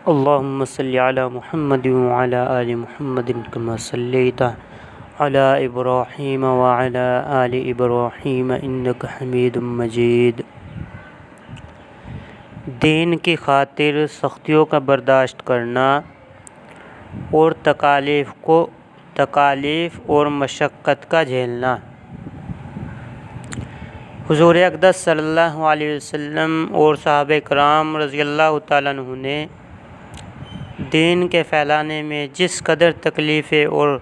अल्लाहुम्मा सल्लि अला मुहम्मद व अला आलि मुहम्मद कमा सल्लैता अला इब्राहीम व अला आलि इब्राहीम इन्नका हमीदुम मजीद। दीन की खातिर सख्तियों का बर्दाश्त करना और तकालीफ़ और मशक्क़त का झेलना। हुज़ूर अक़दस सल्लल्लाहु अलैहि वसल्लम और सहाबे कराम रज़ियल्लाहु ताला अन्हु ने दीन के फ़ैलाने में जिस कदर तकलीफ़ें और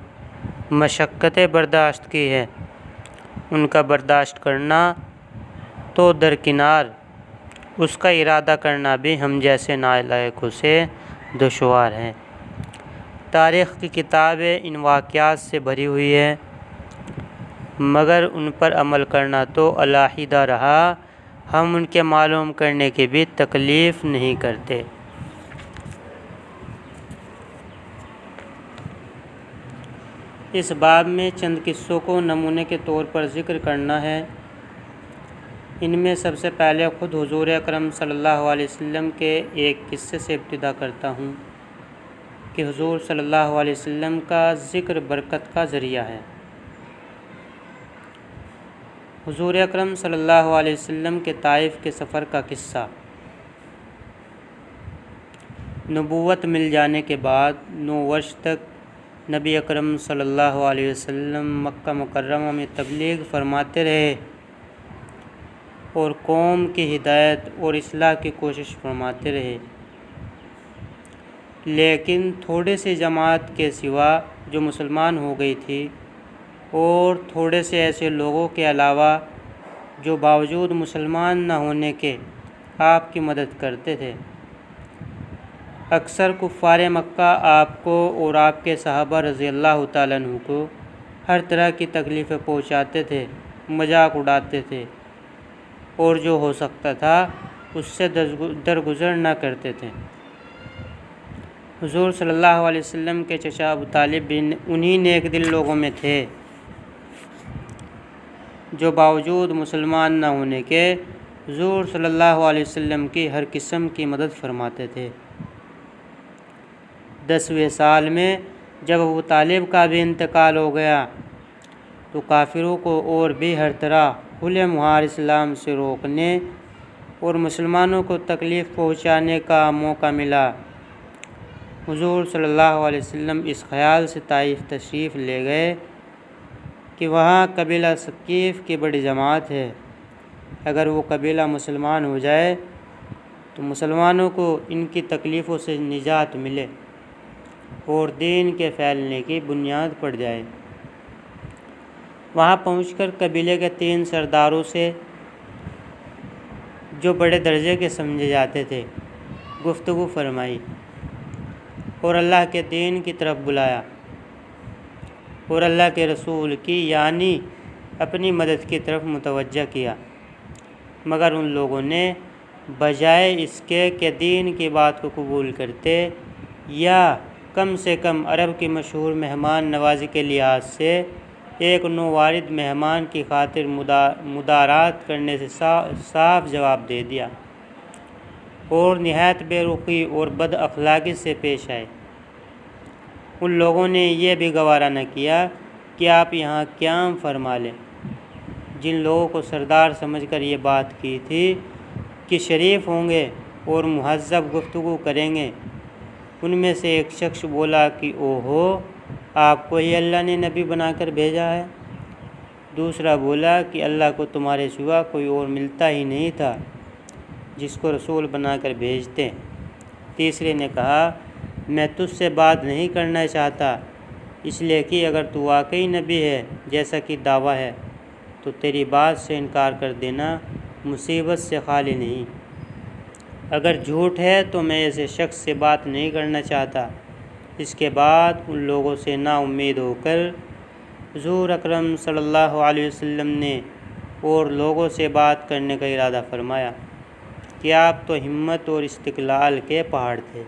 मशक्क़तें बर्दाश्त की है, उनका बर्दाश्त करना तो दरकिनार, उसका इरादा करना भी हम जैसे नालायकों से दुश्वार है। तारीख़ की किताबें इन वाक़यात से भरी हुई है, मगर उन पर अमल करना तो अलहदा रहा, हम उनके मालूम करने की भी तकलीफ़ नहीं करते। इस बाब में चंद किस्सों को नमूने के तौर पर ज़िक्र करना है। इनमें सबसे पहले ख़ुद हुज़ूर अकरम सल्लल्लाहु अलैहि वसल्लम के एक किस्से से इब्तिदा करता हूँ कि हुज़ूर सल्लल्लाहु अलैहि वसल्लम का ज़िक्र बरकत का ज़रिया है। हुज़ूर अकरम सल्लल्लाहु अलैहि वसल्लम के ताइफ़ के सफ़र का किस्सा। नबूवत मिल जाने के बाद 9 वर्ष तक नबी अकरम सल्लल्लाहु अलैहि वसल्लम मक्का मुकर्रमा में तबलीग फरमाते रहे और कौम की हिदायत और इस्लाह की कोशिश फरमाते रहे, लेकिन थोड़े से जमात के सिवा जो मुसलमान हो गई थी और थोड़े से ऐसे लोगों के अलावा जो बावजूद मुसलमान न होने के आपकी मदद करते थे। अक्सर कुफ़ार मक्का आपको और आपके सहाबा रज़ियल्लाहु ताला अन्हु को हर तरह की तकलीफ़ें पहुँचाते थे, मजाक उड़ाते थे और जो हो सकता था उससे दरगुज़र न करते थे। हुज़ूर सल्लल्लाहु अलैहि वसल्लम के चचा अबू तालिब बिन उन्हीं नेक दिल लोगों में थे जो बावजूद मुसलमान न होने के हुज़ूर सल्लल्लाहु अलैहि वसल्लम की हर किस्म की मदद फरमाते थे। 10वें साल में जब अबू तालिब का भी इंतकाल हो गया तो काफिरों को और भी हर तरह खुले मुहार इस्लाम से रोकने और मुसलमानों को तकलीफ़ पहुँचाने का मौका मिला। हुज़ूर सल्लल्लाहु अलैहि वसल्लम इस ख़याल से ताइफ़ तशरीफ़ ले गए कि वहाँ कबीला सक़ीफ़ की बड़ी जमात है, अगर वो कबीला मुसलमान हो जाए तो मुसलमानों को इनकी तकलीफ़ों से निजात मिले और दीन के फैलने की बुनियाद पड़ जाए। वहाँ पहुंचकर कबीले के 3 सरदारों से, जो बड़े दर्जे के समझे जाते थे, गुफ्तगू फरमाई और अल्लाह के दीन की तरफ बुलाया और अल्लाह के रसूल की यानी अपनी मदद की तरफ मुतवज्जा किया। मगर उन लोगों ने बजाय इसके कि दीन की बात को कबूल करते या कम से कम अरब की मशहूर मेहमान नवाजी के लिहाज से एक नौवारिद मेहमान की खातिर मुदारात करने से साफ जवाब दे दिया और निहायत बेरुखी और बद अखलाक़ी से पेश आए। उन लोगों ने यह भी गवारा न किया कि आप यहाँ क़याम फरमा लें। जिन लोगों को सरदार समझकर ये बात की थी कि शरीफ होंगे और मुहज़्ज़ब गुफ्तगू करेंगे, उनमें से एक शख्स बोला कि ओहो, आपको ही अल्लाह ने नबी बनाकर भेजा है। दूसरा बोला कि अल्लाह को तुम्हारे सिवा कोई और मिलता ही नहीं था जिसको रसूल बनाकर भेजते। तीसरे ने कहा, मैं तुझसे बात नहीं करना चाहता इसलिए कि अगर तू वाकई नबी है जैसा कि दावा है तो तेरी बात से इनकार कर देना मुसीबत से खाली नहीं। अगर झूठ है तो मैं ऐसे शख्स से बात नहीं करना चाहता। इसके बाद उन लोगों से नाउम्मीद होकर हुज़ूर अकरम सल्लल्लाहु अलैहि वसल्लम ने और लोगों से बात करने का इरादा फरमाया कि आप तो हिम्मत और इस्तिक़लाल के पहाड़ थे।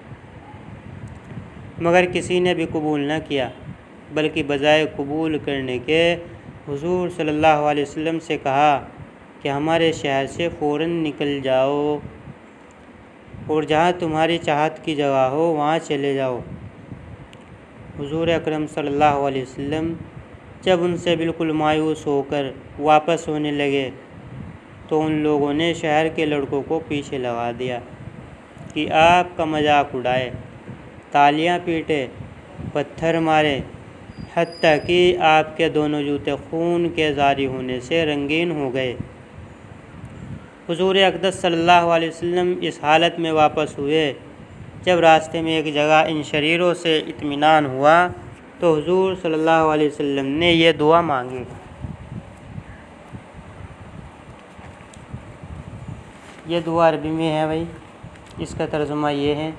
मगर किसी ने भी कबूल न किया, बल्कि बजाय कबूल करने के हुज़ूर सल्लल्लाहु अलैहि वसल्लम से कहा कि हमारे शहर से फ़ौरन निकल जाओ। और जहाँ तुम्हारी चाहत की जगह हो वहाँ चले जाओ। हुजूर अकरम सल्लल्लाहु अलैहि वसल्लम जब उनसे बिल्कुल मायूस होकर वापस होने लगे तो उन लोगों ने शहर के लड़कों को पीछे लगा दिया कि आपका मजाक उड़ाए, तालियां पीटे, पत्थर मारे, हत्ता कि आपके दोनों जूते खून के जारी होने से रंगीन हो गए। हुजूर अक़दस सल्लल्लाहु अलैहि वसल्लम इस हालत में वापस हुए। जब रास्ते में एक जगह इन शरीरों से इत्मीनान हुआ तो हुजूर सल्लल्लाहु अलैहि वसल्लम ने ये दुआ मांगी। ये दुआ अरबी में है भाई। इसका तर्जुमा ये है,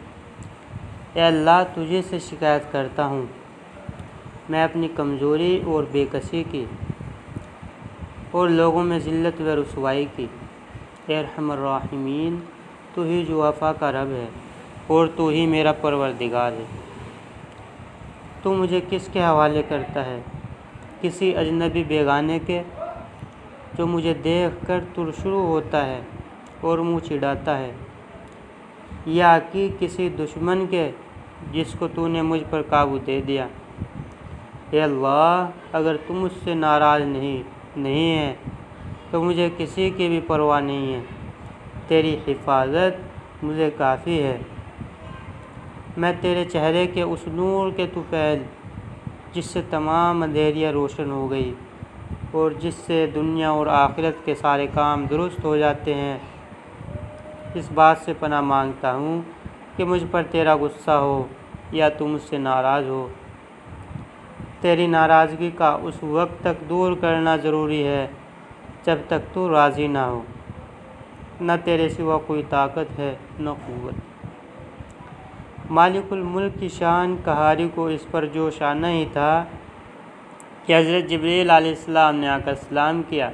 ए अल्लाह तुझे से शिकायत करता हूँ मैं अपनी कमज़ोरी और बेकसी की और लोगों में ज़िल्लत व रुसवाई की। ए अरहमर राहिमीन, तू ही जो वफ़ा का रब है और तू ही मेरा परवरदिगार है। तू मुझे किसके हवाले करता है? किसी अजनबी बेगाने के जो मुझे देख कर तुरशुरू होता है और मुँह चिढ़ाता है, या कि किसी दुश्मन के जिसको तूने मुझ पर काबू दे दिया। ए अल्लाह, अगर तुम मुझसे नाराज़ नहीं है तो मुझे किसी की भी परवाह नहीं है। तेरी हिफाजत मुझे काफ़ी है। मैं तेरे चेहरे के उस नूर के तुफ़ैल जिससे तमाम अंधेरियाँ रोशन हो गई और जिससे दुनिया और आखिरत के सारे काम दुरुस्त हो जाते हैं, इस बात से पनाह मांगता हूँ कि मुझ पर तेरा गुस्सा हो या तू मुझसे नाराज़ हो। तेरी नाराज़गी का उस वक्त तक दूर करना ज़रूरी है जब तक तू राज़ी ना हो। न तेरे सिवा कोई ताकत है न क़ुव्वत। मालिकुल मुल्क की शान कहारी को इस पर जोश आना ही था कि हज़रत जिब्रील अलैहिस्सलाम ने आकर सलाम किया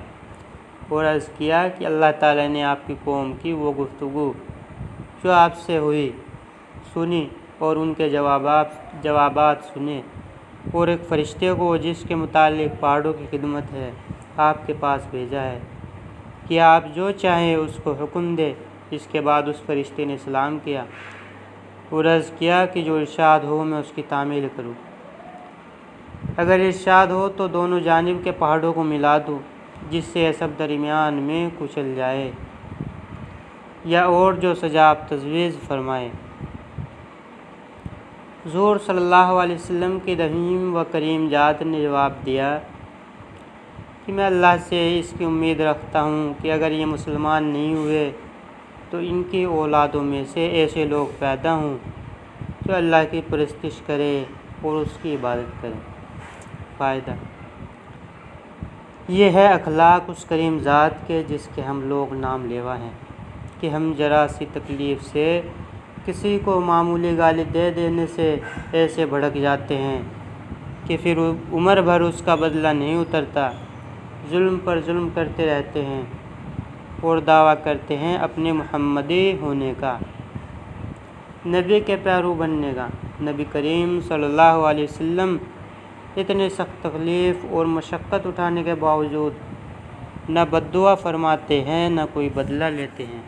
और अर्ज़ किया कि अल्लाह ताला ने आपकी कौम की वो गुफ्तगू जो आपसे हुई सुनी और उनके जवाबात सुने, और एक फ़रिश्ते को जिसके मुतालिक पहाड़ों की खिदमत है आपके पास भेजा है कि आप जो चाहें उसको हुक्म दे। इसके बाद उस फ़रिश्ते ने सलाम किया और अर्ज़ किया कि जो इरशाद हो मैं उसकी तामील करूँ। अगर इरशाद हो तो दोनों जानिब के पहाड़ों को मिला दूँ जिससे ये सब दरमियान में कुचल जाए, या और जो सजा आप तजवीज़ फरमाएँ। हुज़ूर सल्लल्लाहु अलैहि वसल्लम की रहीम व करीम ज़ात ने जवाब दिया कि मैं अल्लाह से इसकी उम्मीद रखता हूँ कि अगर ये मुसलमान नहीं हुए तो इनकी औलादों में से ऐसे लोग पैदा हों जो अल्लाह की परस्तिश करें और उसकी इबादत करें। फ़ायदा ये है अखलाक उस करीम ज़ात के जिसके हम लोग नाम लेवा हैं कि हम ज़रा सी तकलीफ़ से किसी को मामूली गाली दे देने से ऐसे भड़क जाते हैं कि फिर उम्र भर उसका बदला नहीं उतरता। जुल्म पर जुल्म करते रहते हैं और दावा करते हैं अपने मुहम्मदी होने का, नबी के पैरू बनने का। नबी करीम सल्लल्लाहु अलैहि वसल्लम इतने सख्त तकलीफ़ और मशक्क़त उठाने के बावजूद न बद्दुआ फरमाते हैं न कोई बदला लेते हैं।